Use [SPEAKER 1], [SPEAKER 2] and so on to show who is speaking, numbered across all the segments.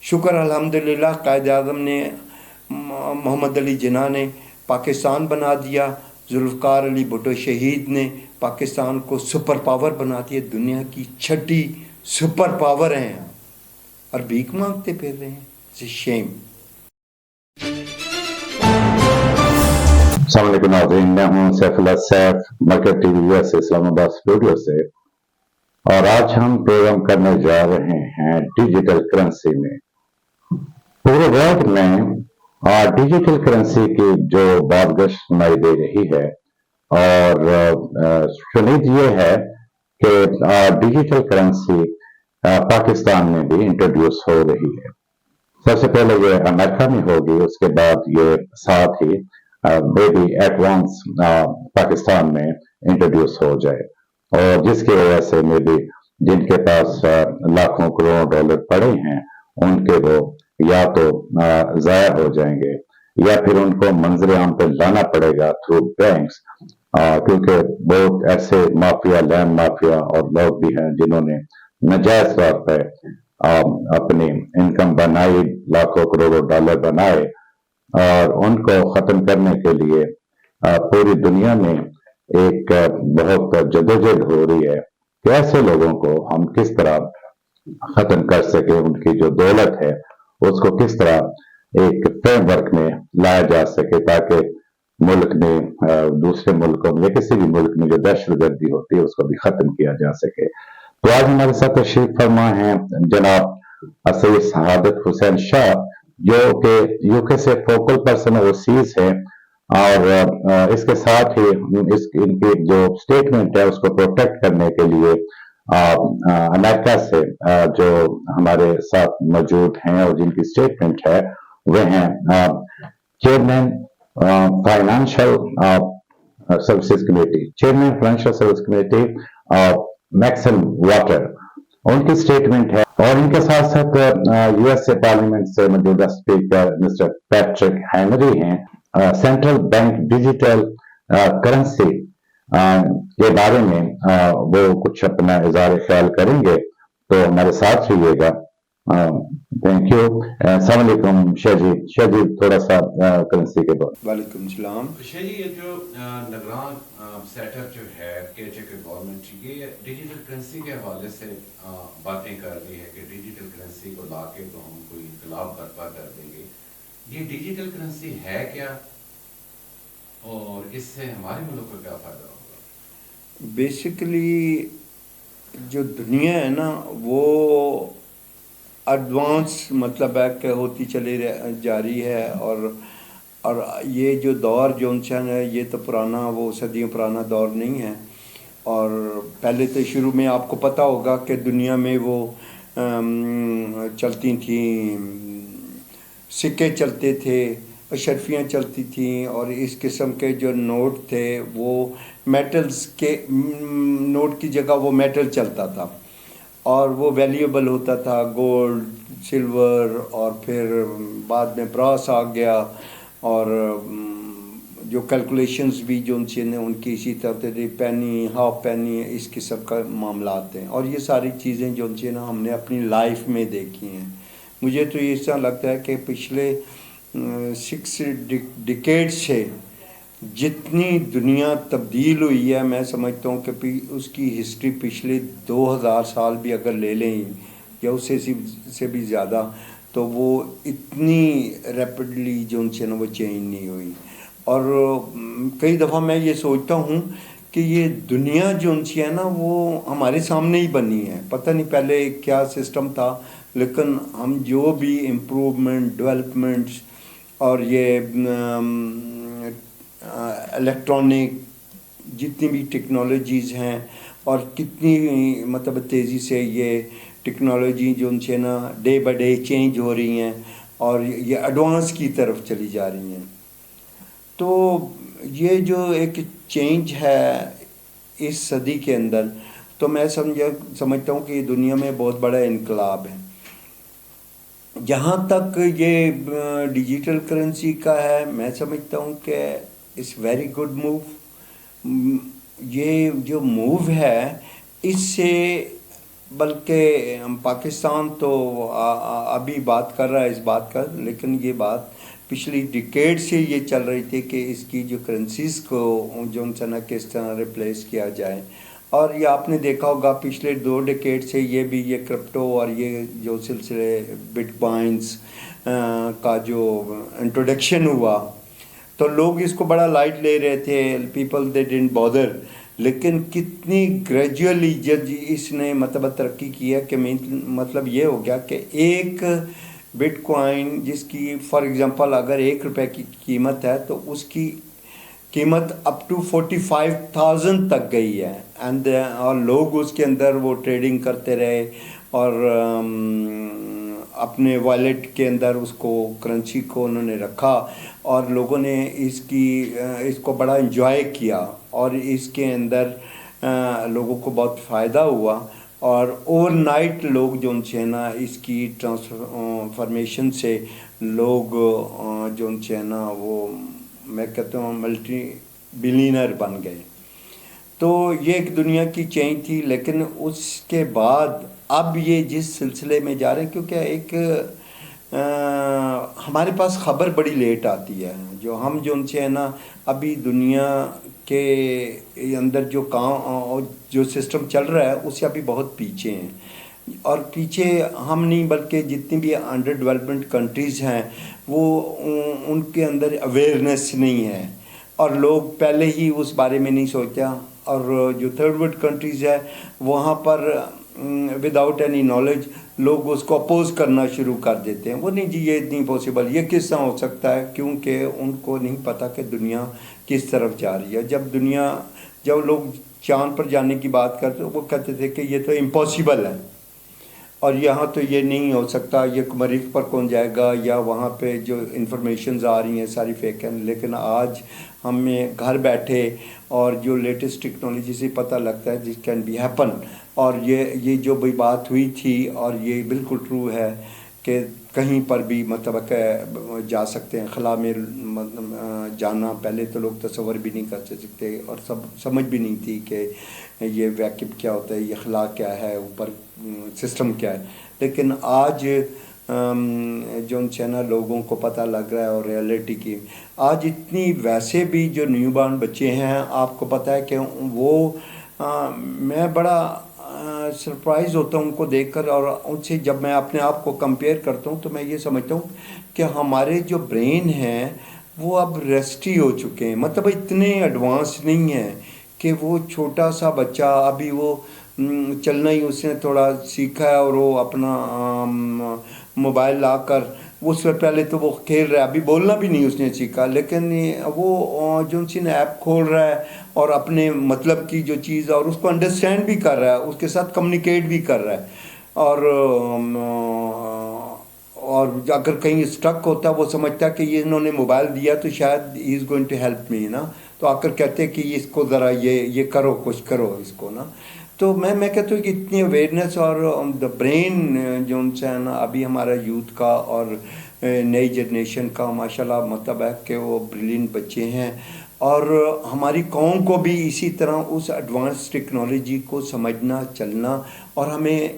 [SPEAKER 1] شکر الحمدللہ قائد اعظم نے محمد علی جناح نے پاکستان بنا دیا، ذوالفقار علی بھٹو شہید نے پاکستان کو سپر پاور بنا دیا، دنیا کی چھٹی سپر پاور ہیں اور بھیک مانگتے پھر رہے ہیں. شیم.
[SPEAKER 2] السلام علیکم ناظرین، میں ہوں سیف اللہ سیف، مرکز ٹی وی یو ایس اسلام آباد اسٹوڈیو سے، اور آج ہم پروگرام کرنے جا رہے ہیں ڈیجیٹل کرنسی میں. پورے ورلڈ میں ڈیجیٹل کرنسی کی جو بازگشت سنائی دے رہی ہے، اور شنید یہ ہے کہ ڈیجیٹل کرنسی پاکستان میں بھی انٹروڈیوس ہو رہی ہے. سب سے پہلے یہ امریکہ میں ہوگی، اس کے بعد یہ ساتھ ہی بیبی ایڈوانس پاکستان میں انٹروڈیوس ہو جائے، اور جس کی وجہ سے میں بھی جن کے پاس لاکھوں کروڑوں ڈالر پڑے ہیں ان کے وہ یا تو ضائع ہو جائیں گے، یا پھر ان کو منظر عام پہ لانا پڑے گا تھرو بینکس، کیونکہ بہت ایسے مافیا، لینڈ مافیا اور لوگ بھی ہیں جنہوں نے ناجائز طور پہ اپنی انکم بنائی، لاکھوں کروڑوں ڈالر بنائے، اور ان کو ختم کرنے کے لیے پوری دنیا میں ایک بہت جدوجہد ہو رہی ہے کہ ایسے لوگوں کو ہم کس طرح ختم کر سکیں، ان کی جو دولت ہے اس کو کس طرح ایک فریم ورک میں لایا جا سکے، تاکہ ملک میں دوسرے ملکوں میں یا کسی بھی ملک میں جو دہشت گردی ہوتی ہے اس کو بھی ختم کیا جا سکے. تو آج ہمارے ساتھ تشریف فرما ہیں جناب سید سعادت حسین شاہ، جو کہ یو کے سے فوکل پرسن اوورسیز ہے، اور اس کے ساتھ ہی ان کی جو سٹیٹمنٹ ہے اس کو پروٹیکٹ کرنے کے لیے امریکہ سے جو ہمارے ساتھ موجود ہیں اور جن کی سٹیٹمنٹ ہے وہ ہیں chairman financial services committee, chairman financial service committee Maxine Water, ان کی سٹیٹمنٹ ہے. اور ان کے ساتھ ساتھ یو ایس اے پارلیمنٹ سے موجودہ اسپیکر مسٹر پیٹرک ہینری ہیں. سینٹرل بینک ڈیجیٹل کرنسی کے بارے میں وہ کچھ اپنا اظہار خیال کریں گے، تو ہمارے ساتھ رہیے گا. Thank you. السلام علیکم شاہ جی تھوڑا سا کرنسی کے بارے.
[SPEAKER 1] وعلیکم السلام.
[SPEAKER 3] شاہ جی، یہ جو نگران سیٹ اپ جو ہے کہ گورنمنٹ یہ ڈیجیٹل کرنسی کے حوالے سے باتیں کر رہی ہے کہ ڈیجیٹل کرنسی کو لا کے تو ہم کوئی انقلاب برپا کر دیں گے. یہ ڈیجیٹل کرنسی ہے کیا، اور اس سے ہمارے ملک کو کیا فائدہ ہوگا؟
[SPEAKER 1] بیسیکلی جو دنیا ہے نا وہ ایڈوانس مطلب ہے کہ ہوتی چلی جا رہی ہے، اور یہ جو دور جونسن ہے یہ تو پرانا، وہ صدیوں پرانا دور نہیں ہے. اور پہلے تو شروع میں آپ کو پتہ ہوگا کہ دنیا میں وہ چلتی تھیں، سکے چلتے تھے، اشرفیاں چلتی تھیں، اور اس قسم کے جو نوٹ تھے وہ میٹلز کے نوٹ کی جگہ وہ میٹل چلتا تھا، اور وہ ویلیوبل ہوتا تھا، گولڈ، سلور، اور پھر بعد میں براس آ گیا، اور جو کیلکولیشنز بھی جو ان کی اسی طرح پینی، ہاف پینی، اس قسم کا معاملات ہیں. اور یہ ساری چیزیں جو ہم نے اپنی لائف میں دیکھی ہیں. مجھے تو یہ اس طرح لگتا ہے کہ پچھلے 6 ڈیکیڈ سے جتنی دنیا تبدیل ہوئی ہے، میں سمجھتا ہوں کہ اس کی ہسٹری پچھلے 2000 سال بھی اگر لے لیں یا اس سے بھی زیادہ، تو وہ اتنی ریپڈلی جو وہ چینج نہیں ہوئی. اور کئی دفعہ میں یہ سوچتا ہوں کہ یہ دنیا جو ہے نا وہ ہمارے سامنے ہی بنی ہے. پتہ نہیں پہلے کیا سسٹم تھا، لیکن ہم جو بھی امپروومنٹ، ڈیولپمنٹس، اور یہ الیکٹرانک جتنی بھی ٹیکنالوجیز ہیں، اور کتنی مطلب تیزی سے یہ ٹیکنالوجی جو نا ڈے بائی ڈے چینج ہو رہی ہیں، اور یہ ایڈوانس کی طرف چلی جا رہی ہیں. تو یہ جو ایک چینج ہے اس صدی کے اندر، تو میں سمجھتا ہوں کہ یہ دنیا میں بہت بڑا انقلاب ہے. جہاں تک یہ ڈیجیٹل کرنسی کا ہے، میں سمجھتا ہوں کہ اٹس ویری گڈ موو. یہ جو موو ہے اس سے بلکہ پاکستان تو ابھی بات کر رہا ہے اس بات کا، لیکن یہ بات پچھلی ڈیکیڈ سے یہ چل رہی تھی کہ اس کی جو کرنسیز کو جو نا کس طرح ریپلیس کیا جائے. اور یہ آپ نے دیکھا ہوگا پچھلے 2 ڈیکیڈ سے یہ کرپٹو اور یہ جو سلسلے بٹ کوائنس کا جو انٹروڈکشن ہوا تو لوگ اس کو بڑا لائٹ لے رہے تھے، پیپل دے ڈنٹ بادر. لیکن کتنی گریجولی جب اس نے مطلب ترقی کیا کہ مطلب یہ ہو گیا کہ ایک بٹ کوائن جس کی فار ایگزامپل اگر 1 روپے کی قیمت ہے تو اس کی قیمت اپ ٹو 45,000 تک گئی ہے. اور لوگ اس کے اندر وہ ٹریڈنگ کرتے رہے اور اپنے والیٹ کے اندر اس کو کرنسی کو انہوں نے رکھا اور لوگوں نے اس کو بڑا انجوائے کیا اور اس کے اندر لوگوں کو بہت فائدہ ہوا. اور اوور نائٹ لوگ جو ہے نا اس کی ٹرانسفارمیشن سے لوگ جو ہے نا وہ میں کہتا ہوں ملٹی بلینر بن گئے. تو یہ ایک دنیا کی چینج تھی. لیکن اس کے بعد اب یہ جس سلسلے میں جا رہے ہیں کیونکہ ایک ہمارے پاس خبر بڑی لیٹ آتی ہے، جو ہم جو ہے نا ابھی دنیا کے اندر جو کام جو سسٹم چل رہا ہے اس سے ابھی بہت پیچھے ہیں. اور پیچھے ہم نہیں بلکہ جتنی بھی انڈر ڈیولپمنٹ کنٹریز ہیں وہ ان کے اندر اویئرنیس نہیں ہے اور لوگ پہلے ہی اس بارے میں نہیں سوچتا. اور جو تھرڈ ورلڈ کنٹریز ہے وہاں پر وداؤٹ اینی نالج لوگ اس کو اپوز کرنا شروع کر دیتے ہیں. وہ نہیں جی یہ نہیں پاسبل، یہ کس طرح ہو سکتا ہے، کیونکہ ان کو نہیں پتہ کہ دنیا کس طرف جا رہی ہے. جب لوگ چاند پر جانے کی بات کرتے وہ کہتے تھے کہ یہ تو امپاسبل ہے اور یہاں تو یہ نہیں ہو سکتا، یہ مریخ پر کون جائے گا، یا وہاں پہ جو انفارمیشنز آ رہی ہیں ساری فیک ہیں. لیکن آج ہمیں گھر بیٹھے اور جو لیٹسٹ ٹیکنالوجی سے پتہ لگتا ہے دس کین بی ہیپن. اور یہ جو بھی بات ہوئی تھی اور یہ بالکل ٹرو ہے کہ کہیں پر بھی مطلب کہ جا سکتے ہیں. خلا میں جانا پہلے تو لوگ تصور بھی نہیں کر سکتے اور سمجھ بھی نہیں تھی کہ یہ ویکیوم کیا ہوتا ہے، یہ خلا کیا ہے، اوپر سسٹم کیا ہے. لیکن آج جو ہے نا لوگوں کو پتہ لگ رہا ہے اور ریئلٹی کی. آج اتنی ویسے بھی جو نیو بارن بچے ہیں آپ کو پتہ ہے کہ وہ میں بڑا سرپرائز ہوتا ہوں ان کو دیکھ کر، اور ان سے جب میں اپنے آپ کو کمپیئر کرتا ہوں تو میں یہ سمجھتا ہوں کہ ہمارے جو برین ہیں وہ اب ریسٹی ہو چکے ہیں. مطلب اتنے ایڈوانس نہیں ہیں کہ وہ چھوٹا سا بچہ ابھی وہ چلنا ہی اس نے تھوڑا سیکھا ہے اور وہ اپنا موبائل لا کر اس سے پہلے تو وہ کھیل رہا ہے، ابھی بولنا بھی نہیں اس نے سیکھا، لیکن وہ جو سی نے ایپ کھول رہا ہے اور اپنے مطلب کی جو چیز اور اس کو انڈرسٹینڈ بھی کر رہا ہے، اس کے ساتھ کمیونیکیٹ بھی کر رہا ہے. اور اگر کہیں اسٹرک ہوتا ہے وہ سمجھتا ہے کہ یہ انہوں نے موبائل دیا تو شاید he is going to help me نا، تو آ کر کہتے ہیں کہ اس کو ذرا یہ کرو، کچھ کرو اس کو نا. تو میں کہتا ہوں کہ اتنی اویئرنیس اور دا برین جو ان سے ہے نا ابھی ہمارا یوتھ کا اور نئی جنریشن کا ماشاءاللہ مطلب ہے کہ وہ بریلینٹ بچے ہیں. اور ہماری قوم کو بھی اسی طرح اس ایڈوانس ٹیکنالوجی کو سمجھنا چلنا، اور ہمیں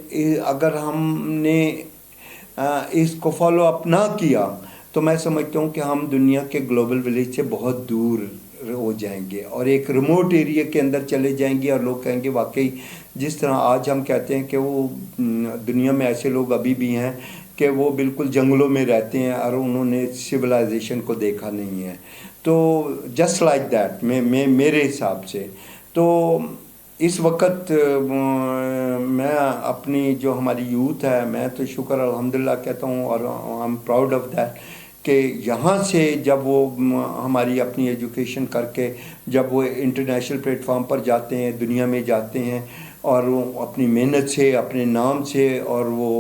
[SPEAKER 1] اگر ہم نے اس کو فالو اپ نہ کیا تو میں سمجھتا ہوں کہ ہم دنیا کے گلوبل ولیج سے بہت دور ہو جائیں گے اور ایک ریموٹ ایریا کے اندر چلے جائیں گے. اور لوگ کہیں گے واقعی جس طرح آج ہم کہتے ہیں کہ وہ دنیا میں ایسے لوگ ابھی بھی ہیں کہ وہ بالکل جنگلوں میں رہتے ہیں اور انہوں نے سویلائزیشن کو دیکھا نہیں ہے. تو جسٹ لائک دیٹ میرے حساب سے تو اس وقت میں اپنی جو ہماری یوتھ ہے میں تو شکر الحمدللہ کہتا ہوں اور I am proud of that کہ یہاں سے جب وہ ہماری اپنی ایجوکیشن کر کے جب وہ انٹرنیشنل پلیٹ فارم پر جاتے ہیں، دنیا میں جاتے ہیں اور وہ اپنی محنت سے اپنے نام سے اور وہ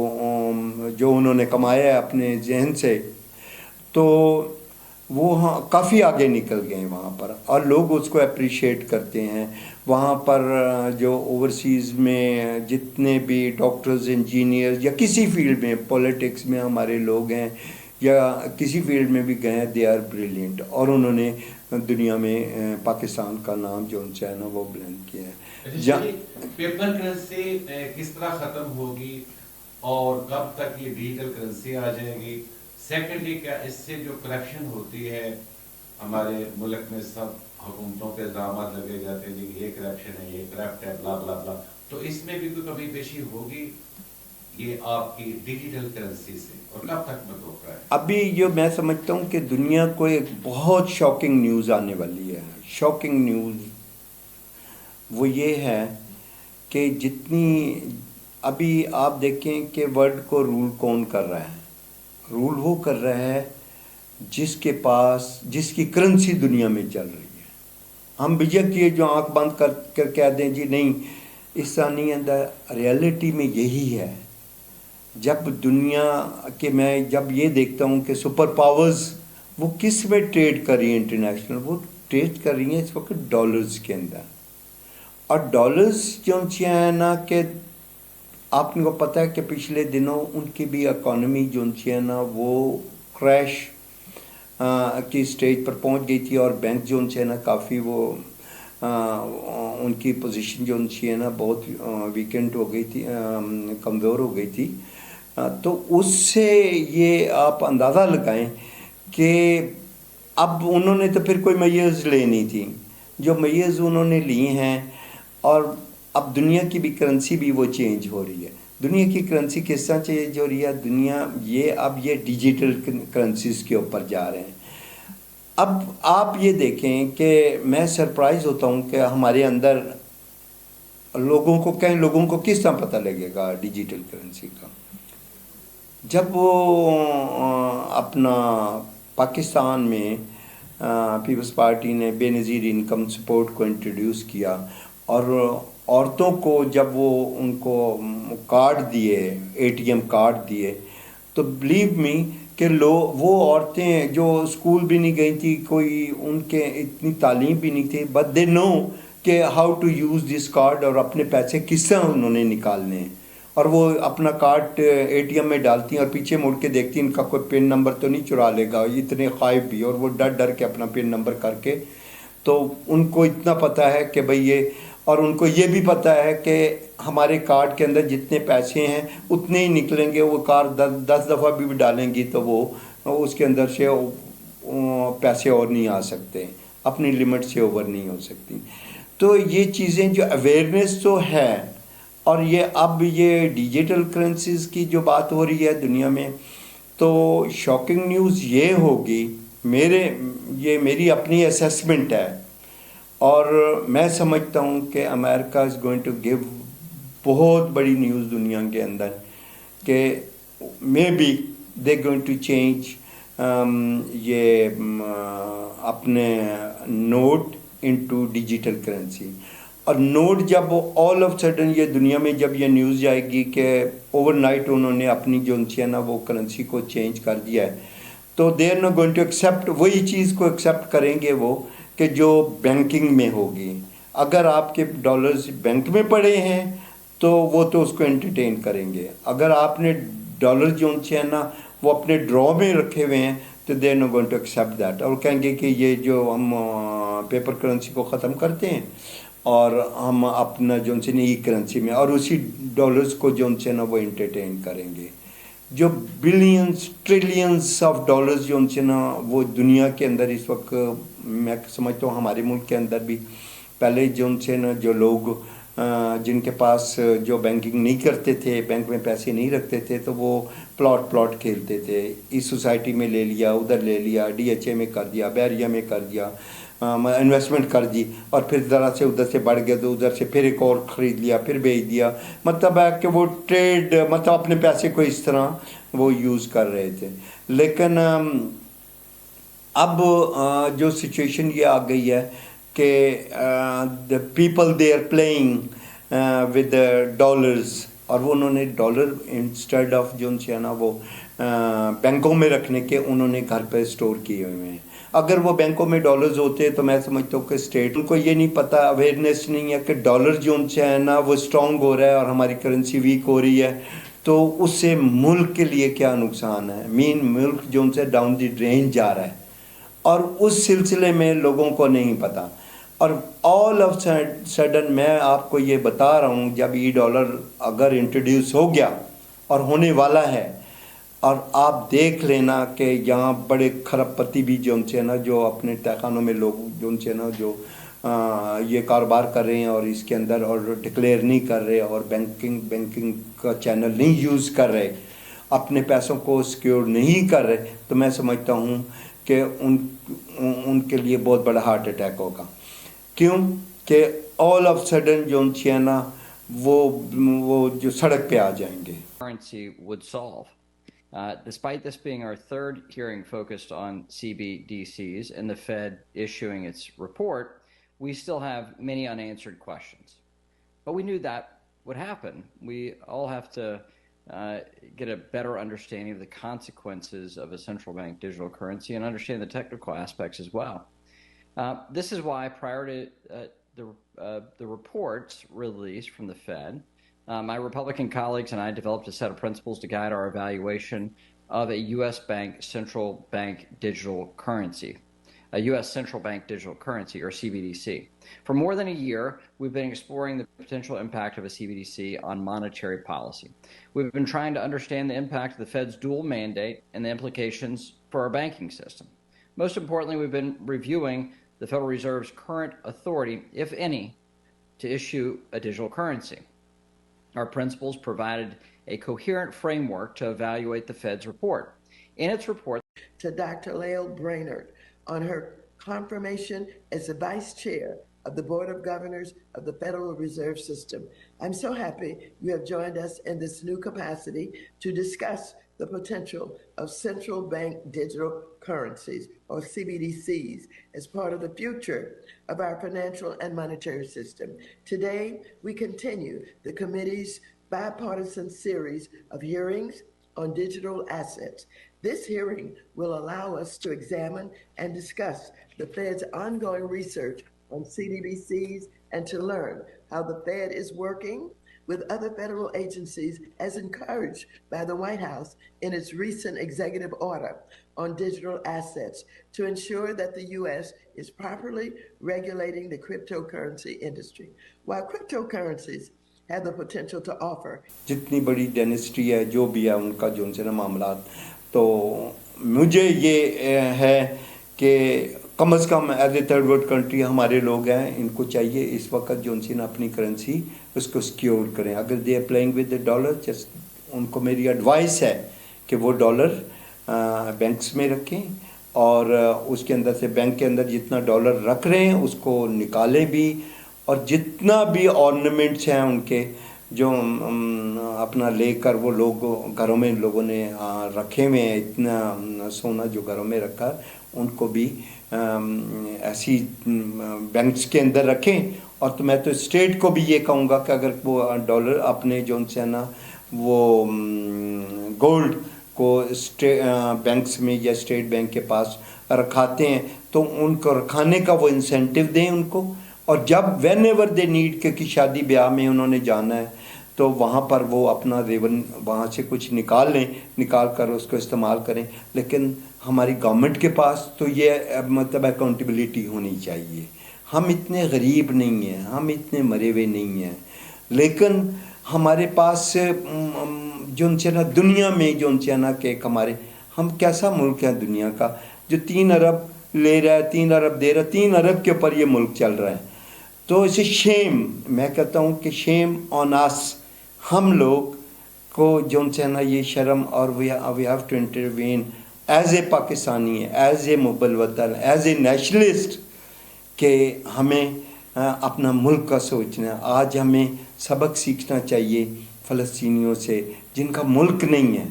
[SPEAKER 1] جو انہوں نے کمایا ہے اپنے ذہن سے، تو وہ کافی آگے نکل گئے وہاں پر اور لوگ اس کو اپریشیٹ کرتے ہیں. وہاں پر جو اوورسیز میں جتنے بھی ڈاکٹرز، انجینئرز یا کسی فیلڈ میں پولیٹکس میں ہمارے لوگ ہیں یا کسی فیلڈ میں بھی گئے ہیں دے آر بریلینٹ, اور انہوں نے دنیا میں پاکستان کا نام جو ان سے ہے نا وہ بلند کیا ہے.
[SPEAKER 3] پیپر کرنسی کس طرح ختم ہوگی اور کب تک یہ ڈیجیٹل کرنسی آ جائے گی؟ سیکنڈلی کیا اس سے جو کرپشن ہوتی ہے ہمارے ملک میں, سب حکومتوں پہ الزامات لگے جاتے ہیں کہ یہ کرپشن ہے, یہ کرپٹ ہے, بلا بلا بلا, تو اس میں بھی کوئی کمی پیشی ہوگی یہ آپ کی ڈیجیٹل کرنسی سے, اور کب تک متوقع ہے؟
[SPEAKER 1] ابھی جو میں سمجھتا ہوں کہ دنیا کو ایک بہت شاکنگ نیوز آنے والی ہے. شاکنگ نیوز وہ یہ ہے کہ جتنی ابھی آپ دیکھیں کہ ورلڈ کو رول کون کر رہا ہے. رول وہ کر رہا ہے جس کے پاس, جس کی کرنسی دنیا میں چل رہی ہے. ہم بجک یہ جو آنکھ بند کر کہہ دیں جی نہیں اس طرح نہیں ہے, ریئلٹی میں یہی ہے. جب دنیا کے میں جب یہ دیکھتا ہوں کہ سپر پاورز وہ کس میں ٹریڈ کر رہی ہیں انٹرنیشنل, وہ ٹریڈ کر رہی ہیں اس وقت ڈالرز کے اندر. اور ڈالرز جو ہیں نا کہ آپ کو پتہ ہے کہ پچھلے دنوں ان کی بھی اکانومی جو ہے نا وہ کریش کی سٹیج پر پہنچ گئی تھی, اور بینک جو ہے نا کافی وہ ان کی پوزیشن جو ہے نا بہت ویکنڈ ہو گئی تھی, کمزور ہو گئی تھی. تو اس سے یہ آپ اندازہ لگائیں کہ اب انہوں نے تو پھر کوئی میئرز لینی تھی, جو میئرز انہوں نے لی ہیں, اور اب دنیا کی بھی کرنسی بھی وہ چینج ہو رہی ہے. دنیا کی کرنسی کس طرح چینج ہو رہی ہے؟ دنیا اب یہ ڈیجیٹل کرنسیز کے اوپر جا رہے ہیں. اب آپ یہ دیکھیں کہ میں سرپرائز ہوتا ہوں کہ ہمارے اندر لوگوں کو کس طرح پتہ لگے گا ڈیجیٹل کرنسی کا. جب وہ اپنا پاکستان میں پیپلز پارٹی نے بے نظیر انکم سپورٹ کو انٹروڈیوس کیا, اور عورتوں کو جب وہ ان کو کارڈ دیے, ATM کارڈ دیے, تو بلیو می کہ وہ عورتیں جو اسکول بھی نہیں گئی تھی, کوئی ان کے اتنی تعلیم بھی نہیں تھی, بٹ دے نو کہ how to use this card, اور اپنے پیسے کس طرح انہوں نے نکالنے ہیں. اور وہ اپنا کارڈ ATM میں ڈالتی ہیں اور پیچھے مڑ کے دیکھتی ہیں ان کا کوئی پن نمبر تو نہیں چرا لے گا, اتنے خائف بھی, اور وہ ڈر کے اپنا پن نمبر کر کے, تو ان کو اتنا پتہ ہے کہ بھئی یہ, اور ان کو یہ بھی پتہ ہے کہ ہمارے کارڈ کے اندر جتنے پیسے ہیں اتنے ہی نکلیں گے. وہ کارڈ 10 دفعہ بھی ڈالیں گی تو وہ اس کے اندر سے پیسے اور نہیں آ سکتے, اپنی لمٹ سے اوور نہیں ہو سکتی. تو یہ چیزیں جو اویئرنیس تو ہے, اور یہ اب یہ ڈیجیٹل کرنسیز کی جو بات ہو رہی ہے دنیا میں, تو شاکنگ نیوز یہ ہوگی, میری اپنی اسیسمنٹ ہے, اور میں سمجھتا ہوں کہ America is going to give بہت بڑی نیوز دنیا کے اندر کہ maybe they going to change یہ اپنے نوٹ انٹو ڈیجیٹل کرنسی. اور نوٹ جب آل آف سڈن یہ دنیا میں جب یہ نیوز جائے گی کہ اوور نائٹ انہوں نے اپنی جو ہے نا وہ کرنسی کو چینج کر دیا ہے, تو they are not going to accept, وہی چیز کو ایکسیپٹ کریں گے وہ کہ جو بینکنگ میں ہوگی. اگر آپ کے ڈالرز بینک میں پڑے ہیں تو وہ تو اس کو انٹرٹین کریں گے. اگر آپ نے ڈالر جو ہے نا وہ اپنے ڈرا میں رکھے ہوئے ہیں تو they are not going to accept that, اور کہیں گے کہ یہ جو ہم پیپر کرنسی کو ختم کرتے ہیں اور ہم اپنا جو ہے ای کرنسی میں, اور اسی ڈالرز کو جو ہے نا وہ انٹرٹین کریں گے. جو بلینز ٹریلینز آف ڈالرز جو ہے نا وہ دنیا کے اندر اس وقت, میں سمجھتا ہوں ہمارے ملک کے اندر بھی پہلے جو ہے نا جو لوگ جن کے پاس جو بینکنگ نہیں کرتے تھے, بینک میں پیسے نہیں رکھتے تھے, تو وہ پلاٹ کھیلتے تھے, اس سوسائٹی میں لے لیا, ادھر لے لیا, DHA میں کر دیا, بیریا میں کر دیا, انویسٹمنٹ کر دی, اور پھر ذرا سے ادھر سے بڑھ گیا تو ادھر سے پھر ایک اور خرید لیا, پھر بیچ دیا. مطلب ہے کہ وہ ٹریڈ, مطلب اپنے پیسے کو اس طرح وہ یوز کر رہے تھے. لیکن اب جو سچویشن یہ آ گئی ہے کہ the people they are playing with dollars, اور وہ انہوں نے ڈالر انسٹیڈ آف جو ہے نا وہ بینکوں میں رکھنے کے انہوں نے گھر پہ اسٹور کیے ہوئے ہیں. اگر وہ بینکوں میں ڈالرز ہوتے تو میں سمجھتا ہوں کہ اسٹیٹ کو یہ نہیں پتہ, اویئرنیس نہیں ہے کہ ڈالر جو ہے نا وہ اسٹرانگ ہو رہا ہے اور ہماری کرنسی ویک ہو رہی ہے, تو اس سے ملک کے لیے کیا نقصان ہے. ملک جو ان سے ڈاؤن دی ڈرین جا رہا ہے اور اس سلسلے میں لوگوں کو نہیں پتہ. اور آل آف سڈن میں آپ کو یہ بتا رہا ہوں جب ای ڈالر اگر انٹروڈیوس ہو گیا اور ہونے والا ہے, اور آپ دیکھ لینا کہ یہاں بڑے کھرب پتی بھی جو ان سے نا جو اپنے تہخانوں میں لوگ جو ان سے نا جو یہ کاروبار کر رہے ہیں اور اس کے اندر اور ڈکلیئر نہیں کر رہے اور بینکنگ کا چینل نہیں یوز کر رہے, اپنے پیسوں کو سیکیور نہیں کر رہے, تو میں سمجھتا ہوں کہ ان کے لیے بہت بڑا ہارٹ اٹیک ہوگا. کیوں کہ آل آف سڈن جو ان سے نا وہ جو سڑک پہ آ جائیں گے.
[SPEAKER 4] Currency would solve. Despite this being our third hearing focused on CBDCs and the Fed issuing its report, we still have many unanswered questions. But we knew that would happen. We all have to get a better understanding of the consequences of a central bank digital currency and understand the technical aspects as well. This is why prior to the reports released from the Fed, my Republican colleagues and I developed a set of principles to guide our evaluation of a U.S. central bank digital currency, or CBDC. For more than a year, we've been exploring the potential impact of a CBDC on monetary policy. We've been trying to understand the impact of the Fed's dual mandate and the implications for our banking system. Most importantly, we've been reviewing the Federal Reserve's current authority, if any, to issue a digital currency. Our principles provided a coherent framework to evaluate the Fed's report. In its report,
[SPEAKER 5] to Dr. Lael Brainerd on her confirmation as the Vice Chair of the Board of Governors of the Federal Reserve System. I'm so happy you have joined us in this new capacity to discuss the potential of central bank digital currencies, or CBDCs, as part of the future of our financial and monetary system. Today, we continue the committee's bipartisan series of hearings on digital assets. This hearing will allow us to examine and discuss the Fed's ongoing research on CBDCs and to learn how the Fed is working with other federal agencies as encouraged by the White House in its recent executive order on digital assets to ensure that the U.S. is properly regulating the cryptocurrency industry. While cryptocurrencies have the potential to offer
[SPEAKER 1] جتنی بڑی density ہے جو بھی ہے ان کا جو ان سے نا معاملات, تو مجھے یہ ہے کہ کم از کم as a third world country ہمارے لوگ ہیں, ان کو چاہیے اس وقت جو ان سے نا اپنی کرنسی اس کو سیکیور کریں. اگر they are playing with the dollar, ان کو میری ایڈوائس ہے کہ وہ ڈالر بینکس میں رکھیں اور اس کے اندر سے بینک کے اندر جتنا ڈالر رکھ رہے ہیں اس کو نکالیں بھی, اور جتنا بھی آرنامنٹس ہیں ان کے جو اپنا لے کر وہ لوگ گھروں میں لوگوں نے رکھے ہوئے ہیں, اتنا سونا جو گھروں میں رکھا ان کو بھی ایسی بینکس کے اندر رکھیں. اور تو میں تو اسٹیٹ کو بھی یہ کہوں گا کہ اگر وہ ڈالر اپنے جو ان سے نا وہ گولڈ کو بینکس میں یا اسٹیٹ بینک کے پاس رکھاتے ہیں تو ان کو رکھانے کا وہ انسینٹیو دیں ان کو, اور جب وین ایور دے نیڈ کہ شادی بیاہ میں انہوں نے جانا ہے تو وہاں پر وہ اپنا ریون وہاں سے کچھ نکال لیں, نکال کر اس کو استعمال کریں. لیکن ہماری گورنمنٹ کے پاس تو یہ مطلب اکاؤنٹیبلٹی ہونی چاہیے. ہم اتنے غریب نہیں ہیں, ہم اتنے مرے ہوئے نہیں ہیں, لیکن ہمارے پاس جو ان سے نا دنیا میں جو ان سے نا کہ ہمارے ہم کیسا ملک ہے دنیا کا جو 3 ارب لے رہا ہے, 3 ارب دے رہا ہے, 3 ارب کے اوپر یہ ملک چل رہا ہے. تو اسے شیم, میں کہتا ہوں کہ شیم آن اس, ہم لوگ کو جو ان سے نا یہ شرم, اور we have to intervene as a Pakistani, as a محب الوطن, ایز اے نیشنلسٹ, کہ ہمیں اپنا ملک کا سوچنا. آج ہمیں سبق سیکھنا چاہیے فلسطینیوں سے جن کا ملک نہیں ہے,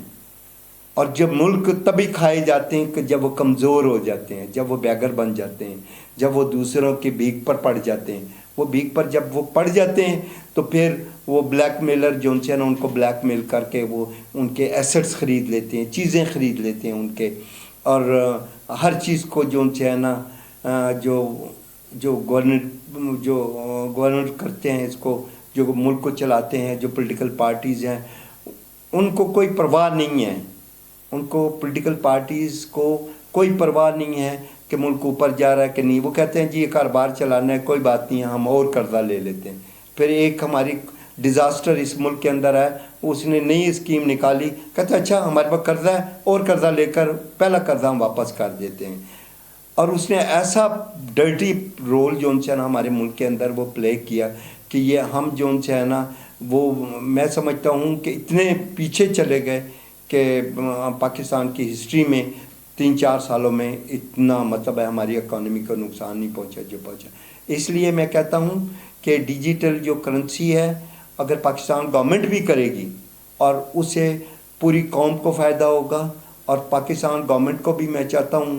[SPEAKER 1] اور جب ملک تبھی کھائے جاتے ہیں کہ جب وہ کمزور ہو جاتے ہیں, جب وہ بیگر بن جاتے ہیں, جب وہ دوسروں کی بھیک پر پڑ جاتے ہیں. وہ بھیک پر جب وہ پڑ جاتے ہیں تو پھر وہ بلیک میلر جو ان سے نا ان کو بلیک میل کر کے وہ ان کے ایسٹس خرید لیتے ہیں, چیزیں خرید لیتے ہیں ان کے, اور ہر چیز کو جو ان سے ہے نا جو گورنر کرتے ہیں اس کو, جو ملک کو چلاتے ہیں, جو پولیٹیکل پارٹیز ہیں, ان کو کوئی پرواہ نہیں ہے، ان کو پولیٹیکل پارٹیز کو کوئی پرواہ نہیں ہے کہ ملک اوپر جا رہا ہے کہ نہیں. وہ کہتے ہیں جی یہ کاروبار چلانا ہے، کوئی بات نہیں ہے، ہم اور قرضہ لے لیتے ہیں. پھر ایک ہماری ڈیزاسٹر اس ملک کے اندر ہے، اس نے نئی اسکیم نکالی، کہتے ہیں اچھا ہمارے پاس قرضہ ہے اور قرضہ لے کر پہلا قرضہ ہم واپس کر دیتے ہیں. اور اس نے ایسا ڈرٹی رول جو ان سے نا ہمارے ملک کے اندر وہ پلے کیا کہ یہ ہم جو ان سے ہے نا وہ میں سمجھتا ہوں کہ اتنے پیچھے چلے گئے کہ پاکستان کی ہسٹری میں 3-4 سالوں میں اتنا مطلب ہے ہماری اکانومی کو نقصان نہیں پہنچا جو پہنچا. اس لیے میں کہتا ہوں کہ ڈیجیٹل جو کرنسی ہے اگر پاکستان گورنمنٹ بھی کرے گی اور اسے پوری قوم کو فائدہ ہوگا، اور پاکستان گورنمنٹ کو بھی میں چاہتا ہوں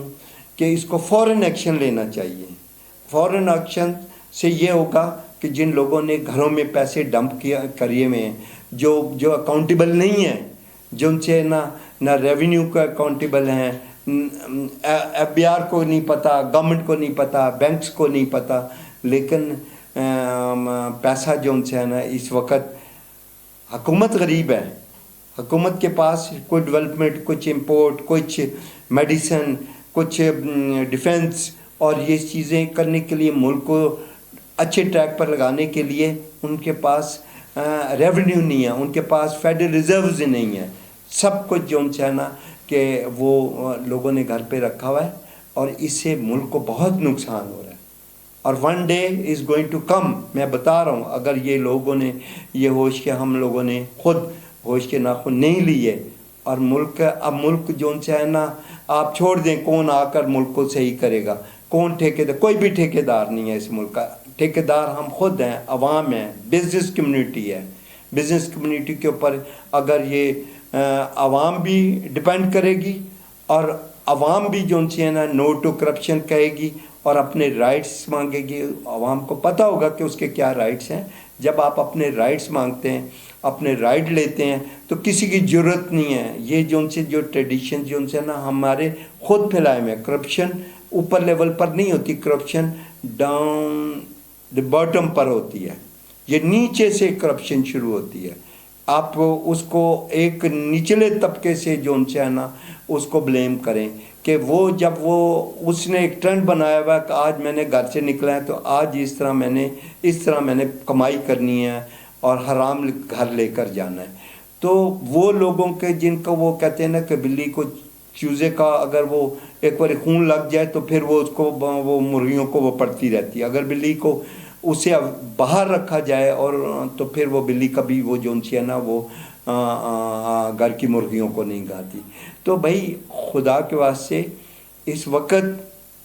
[SPEAKER 1] کہ اس کو فوراً ایکشن لینا چاہیے. فوراً ایکشن سے یہ ہوگا کہ جن لوگوں نے گھروں میں پیسے ڈمپ کریے ہوئے ہیں، جو اکاؤنٹیبل نہیں ہیں، جو ان سے نہ ریونیو کا اکاؤنٹیبل ہیں، ایف بی آر کو نہیں پتہ، گورنمنٹ کو نہیں پتہ، بینکس کو نہیں پتہ، لیکن پیسہ جو ان سے ہے نا اس وقت حکومت غریب ہے. حکومت کے پاس کوئی ڈیولپمنٹ، کچھ امپورٹ، کچھ میڈیسن، کچھ ڈیفنس اور یہ چیزیں کرنے کے لیے ملک کو اچھے ٹریک پر لگانے کے لیے ان کے پاس ریونیو نہیں ہے، ان کے پاس فیڈرل ریزروز نہیں ہے. سب کچھ جو ان سے ہے نا کہ وہ لوگوں نے گھر پہ رکھا ہوا ہے، اور اس سے ملک کو بہت نقصان ہو رہا ہے. اور one day is going to come, میں بتا رہا ہوں، اگر یہ لوگوں نے یہ ہوش کے ہم لوگوں نے خود ہوش کے ناخن نہیں لیے، اور اب ملک جو ان سے ہے نا آپ چھوڑ دیں کون آ کر ملک کو صحیح کرے گا، کون ٹھیکیدار، کوئی بھی ٹھیکیدار نہیں ہے اس ملک کا. ٹھیکیدار ہم خود ہیں، عوام ہیں، بزنس کمیونٹی ہے. بزنس کمیونٹی کے اوپر اگر یہ عوام بھی ڈپینڈ کرے گی، اور عوام بھی جو ان سے ہے نا نو ٹو کرپشن کہے گی اور اپنے رائٹس مانگے گی. عوام کو پتہ ہوگا کہ اس کے کیا رائٹس ہیں. جب آپ اپنے رائٹس مانگتے ہیں، اپنے رائٹ لیتے ہیں، تو کسی کی ضرورت نہیں ہے. یہ جو ان سے جو ٹریڈیشن جو ان سے نا ہمارے خود پھیلائے ہوئے ہیں. کرپشن اوپر لیول پر نہیں ہوتی، کرپشن ڈاؤن دی باٹم پر ہوتی ہے. یہ نیچے سے کرپشن شروع ہوتی ہے. آپ اس کو ایک نچلے طبقے سے جو ان سے ہے نا اس کو بلیم کریں کہ وہ جب اس نے ایک ٹرینڈ بنایا ہوا ہے کہ آج میں نے گھر سے نکلا ہے تو آج اس طرح میں نے کمائی کرنی ہے اور حرام گھر لے کر جانا ہے. تو وہ لوگوں کے جن کو وہ کہتے ہیں نا کہ بلی کو چوزے کا اگر وہ ایک بار خون لگ جائے تو پھر وہ اس کو وہ مرغیوں کو وہ پڑتی رہتی ہے. اگر بلی کو اسے باہر رکھا جائے اور تو پھر وہ بلی کبھی وہ جو ہے نا وہ گھر کی مرغیوں کو نہیں کھاتی. تو بھائی خدا کے واسطے اس وقت،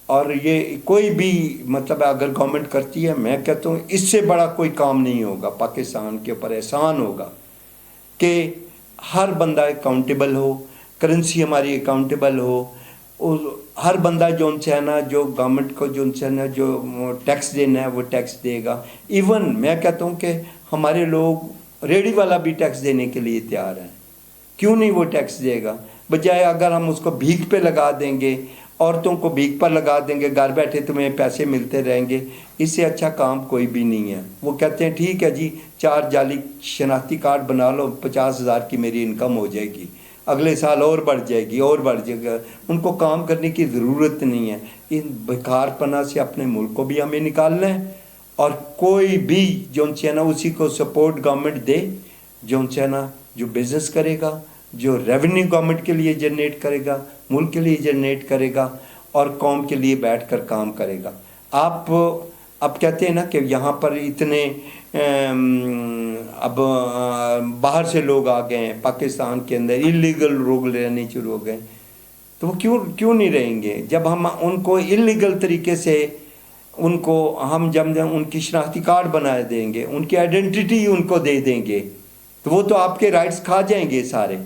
[SPEAKER 1] اور یہ کوئی بھی مطلب اگر گورنمنٹ کرتی ہے، میں کہتا ہوں اس سے بڑا کوئی کام نہیں ہوگا. پاکستان کے اوپر احسان ہوگا کہ ہر بندہ اکاؤنٹیبل ہو، کرنسی ہماری اکاؤنٹیبل ہو، ہر بندہ جو ان سے ہے نا جو گورنمنٹ کو جو ان سے ہے نا جو ٹیکس دینا ہے وہ ٹیکس دے گا. ایون میں کہتا ہوں کہ ہمارے لوگ ریڑھی والا بھی ٹیکس دینے کے لیے تیار ہیں. کیوں نہیں وہ ٹیکس دے گا؟ بجائے اگر ہم اس کو بھیک پہ لگا دیں گے، عورتوں کو بھیک پر لگا دیں گے، گھر بیٹھے تمہیں پیسے ملتے رہیں گے، اس سے اچھا کام کوئی بھی نہیں ہے. وہ کہتے ہیں ٹھیک ہے جی 4 جعلی شناختی کارڈ بنا لو، 50,000 کی میری انکم ہو جائے گی، اگلے سال اور بڑھ جائے گی اور بڑھ جائے گا. ان کو کام کرنے کی ضرورت نہیں ہے. ان بیکار پنا سے اپنے ملک کو بھی ہمیں نکالنا ہے، اور کوئی بھی جو ان سے نا اسی کو سپورٹ گورنمنٹ دے، جو ان سے نا جو بزنس کرے گا، جو ریونیو گورنمنٹ کے لیے جنریٹ کرے گا، ملک کے لیے جنریٹ کرے گا، اور قوم کے لیے بیٹھ کر کام کرے گا. آپ اب کہتے ہیں نا کہ یہاں پر اتنے اب باہر سے لوگ آ گئے ہیں پاکستان کے اندر، اللیگل لوگ رہنے شروع ہو گئے. تو وہ کیوں نہیں رہیں گے؟ جب ہم ان کو اللیگل طریقے سے ان کو ہم جب ان کی شناختی کارڈ بنا دیں گے، ان کی آئیڈینٹی ان کو دے دیں گے، تو وہ تو آپ کے رائٹس کھا جائیں گے سارے.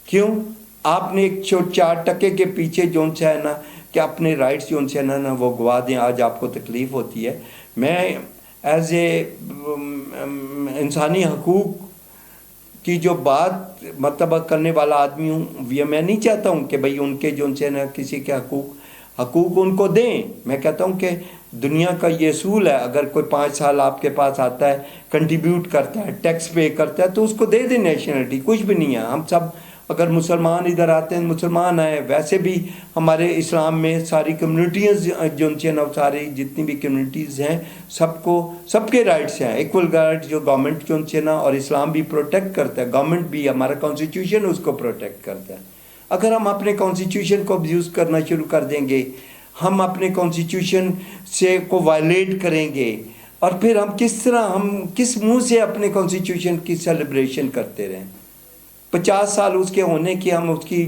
[SPEAKER 1] کیوں؟ آپ نے ایک 4% کے پیچھے جو ان سے ہے نا کہ اپنے رائٹس جو ان سے نا وہ گوا دیں. آج آپ کو تکلیف ہوتی ہے. میں ایز اے انسانی حقوق کی جو بات مطلب کرنے والا آدمی ہوں، یہ میں نہیں چاہتا ہوں کہ بھئی ان کے جو ان سے نا کسی کے حقوق ان کو دیں. میں کہتا ہوں کہ دنیا کا یہ اصول ہے، اگر کوئی 5 سال آپ کے پاس آتا ہے، کنٹریبیوٹ کرتا ہے، ٹیکس پے کرتا ہے، تو اس کو دے دیں نیشنلٹی، کچھ بھی نہیں ہے. ہم سب اگر مسلمان ادھر آتے ہیں مسلمان آئے. ویسے بھی ہمارے اسلام میں ساری کمیونٹیز جو ساری جتنی بھی کمیونٹیز ہیں سب کے رائٹس ہیں، ایکول رائٹس جو گورنمنٹ اور اسلام بھی پروٹیکٹ کرتا ہے، گورنمنٹ بھی، ہمارا کانسٹیٹیوشن اس کو پروٹیکٹ کرتا ہے. اگر ہم اپنے کانسٹیٹیوشن کو ابیوز کرنا شروع کر دیں گے، ہم اپنے کانسٹیٹیوشن کو وائلیٹ کریں گے، اور پھر ہم کس منہ سے اپنے کانسٹیٹیوشن کی سیلیبریشن کرتے رہیں. 50 سال اس کے ہونے کی ہم اس کی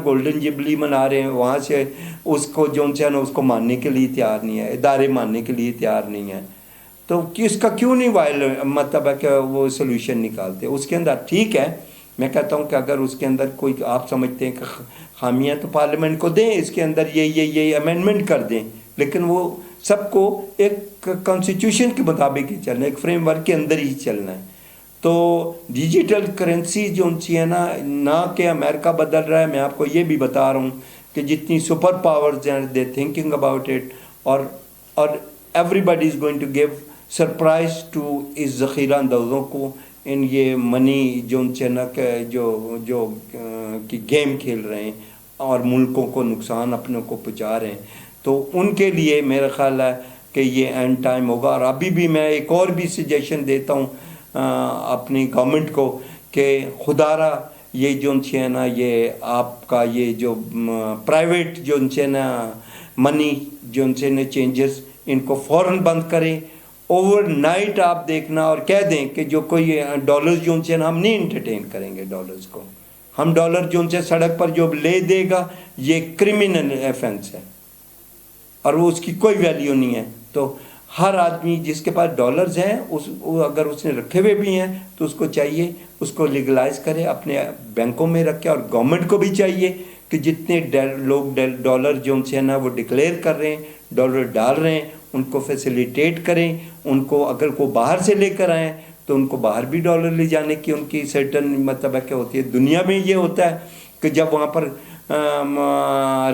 [SPEAKER 1] گولڈن جبلی منا رہے ہیں، وہاں سے اس کو اس کو ماننے کے لیے تیار نہیں ہے، ادارے ماننے کے لیے تیار نہیں ہے. تو اس کا کیوں نہیں مطلب ہے کہ وہ سولوشن نکالتے اس کے اندر. ٹھیک ہے، میں کہتا ہوں کہ اگر اس کے اندر کوئی آپ سمجھتے ہیں کہ خامیاں، تو پارلیمنٹ کو دیں، اس کے اندر یہ امینڈمنٹ کر دیں، لیکن وہ سب کو ایک کانسٹیٹیوشن کے مطابق ہی چلنا ہے، ایک فریم ورک کے اندر ہی چلنا ہے. تو ڈیجیٹل کرنسی جو ہے نہ کہ امریکہ بدل رہا ہے، میں آپ کو یہ بھی بتا رہا ہوں کہ جتنی سپر پاورز ہیں دے تھنکنگ اباؤٹ اٹ، اور everybody is going to give surprise to اس ذخیرہ اندوزوں کو ان یہ منی جو کہ گیم کھیل رہے ہیں اور ملکوں کو نقصان اپنوں کو پہنچا رہے ہیں. تو ان کے لیے میرا خیال ہے کہ یہ اینڈ ٹائم ہوگا. اور ابھی بھی میں ایک اور بھی سجیشن دیتا ہوں اپنی گورنمنٹ کو کہ خدا را یہ جو یہ آپ کا یہ جو پرائیویٹ جو منی جو چینجز ان کو فوراً بند کریں. اوور نائٹ آپ دیکھنا اور کہہ دیں کہ جو کوئی ڈالرز جو ہم نہیں انٹرٹین کریں گے ڈالرز کو. ہم ڈالر جو سڑک پر جو لے دے گا یہ کرمنل ایفنس ہے اور وہ اس کی کوئی ویلیو نہیں ہے. تو ہر آدمی جس کے پاس ڈالرز ہیں اگر اس نے رکھے ہوئے بھی ہیں تو اس کو چاہیے اس کو لیگلائز کرے، اپنے بینکوں میں رکھے. اور گورنمنٹ کو بھی چاہیے کہ جتنے لوگ ڈالر جو وہ ڈکلیئر کر رہے ہیں، ڈالر ڈال رہے ہیں، ان کو فیسیلیٹیٹ کریں. ان کو اگر کوئی باہر سے لے کر آئیں تو ان کو باہر بھی ڈالر لے جانے کی ان کی سرٹن مطلب ہے کہ ہوتی ہے. دنیا میں یہ ہوتا ہے کہ جب وہاں پر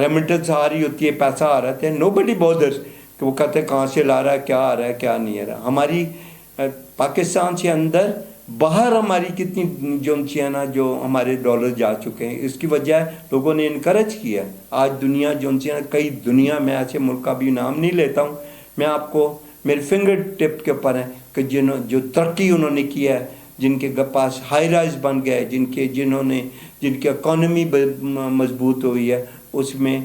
[SPEAKER 1] ریمیٹنس آ رہی ہوتی ہے، پیسہ آ رہا ہے، نو بڈی بودرز کہ وہ کہتے ہیں کہاں سے لا رہا ہے، کیا آ رہا ہے، کیا نہیں آ رہا. ہماری پاکستان سے اندر باہر ہماری کتنی جو ہمارے ڈالر جا چکے ہیں. اس کی وجہ لوگوں نے انکریج کیا. آج دنیا کئی دنیا میں ایسے ملک کا بھی نام نہیں لیتا ہوں، میں آپ کو میرے فنگر ٹپ کے اوپر ہیں کہ جو ترقی انہوں نے کیا ہے، جن کے پاس ہائی رائز بن گئے، جن کی اکانومی مضبوط ہوئی ہے، اس میں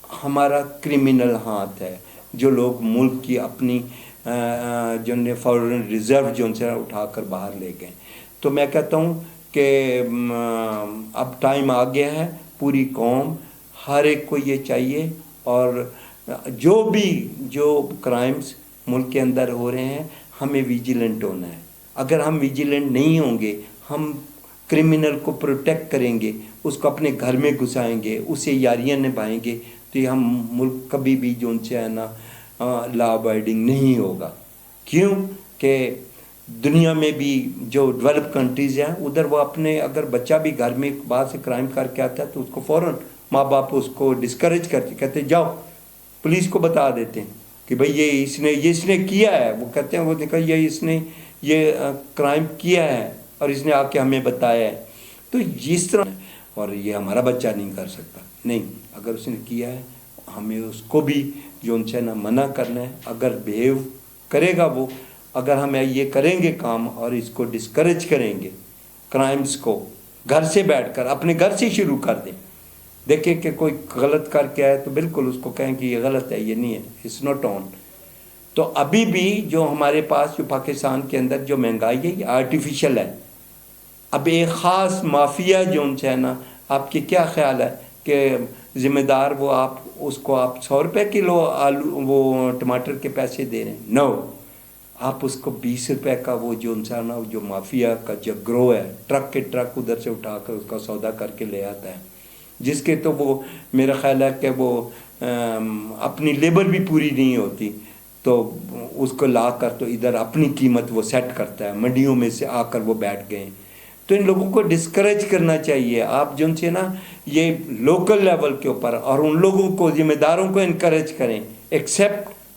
[SPEAKER 1] ہمارا کرمنل ہاتھ ہے. جو لوگ ملک کی اپنی فارن ریزرو اٹھا کر باہر لے گئے. تو میں کہتا ہوں کہ اب ٹائم آ گیا ہے. پوری قوم ہر ایک کو یہ چاہیے، اور جو کرائمز ملک کے اندر ہو رہے ہیں ہمیں ویجیلنٹ ہونا ہے. اگر ہم ویجیلنٹ نہیں ہوں گے، ہم کرمنل کو پروٹیکٹ کریں گے، اس کو اپنے گھر میں گھسائیں گے، اسے یاریاں نبھائیں گے، تو یہ ہم ملک کبھی بھی لا ابائڈنگ نہیں ہوگا. کیوں کہ دنیا میں بھی جو ڈیولپ کنٹریز ہیں ادھر وہ اپنے اگر بچہ بھی گھر میں باہر سے کرائم کر کے آتا ہے تو اس کو فوراً ماں باپ اس کو ڈسکریج کرتے، کہتے جاؤ پولیس کو بتا دیتے ہیں کہ بھئی یہ اس نے کیا ہے. وہ کہتے ہیں وہ دیکھا اس نے یہ کرائم کیا ہے اور اس نے آ کے ہمیں بتایا ہے. تو جس طرح اور یہ ہمارا بچہ نہیں کر سکتا، نہیں، اگر اس نے کیا ہے ہمیں اس کو بھی منع کرنا ہے. اگر بیہیو کرے گا وہ، اگر ہم یہ کریں گے کام اور اس کو ڈسکریج کریں گے کرائمز کو، گھر سے بیٹھ کر اپنے گھر سے شروع کر دیں. دیکھیں کہ کوئی غلط کر کے آئے تو بالکل اس کو کہیں کہ یہ غلط ہے، یہ نہیں ہے، اٹس ناٹ آن. تو ابھی بھی جو ہمارے پاس جو پاکستان کے اندر جو مہنگائی ہے یہ آرٹیفیشل ہے. اب ایک خاص مافیا جو آپ کے کیا خیال ہے کہ ذمہ دار وہ آپ اس کو آپ 100 روپے کلو آلو وہ ٹماٹر کے پیسے دے رہے ہیں؟ نو، آپ اس کو 20 روپے کا وہ جو جو مافیا کا جو گروہ ہے، ٹرک کے ٹرک ادھر سے اٹھا کر اس کا سودا کر کے لے آتا ہے، جس کے تو وہ میرا خیال ہے کہ وہ اپنی لیبر بھی پوری نہیں ہوتی، تو اس کو لا کر تو ادھر اپنی قیمت وہ سیٹ کرتا ہے. منڈیوں میں سے آ کر وہ بیٹھ گئے. تو ان لوگوں کو ڈسکریج کرنا چاہیے. آپ یہ لوکل لیول کے اوپر اور ان لوگوں کو ذمہ داروں کو انکریج کریں، ایکسیپٹ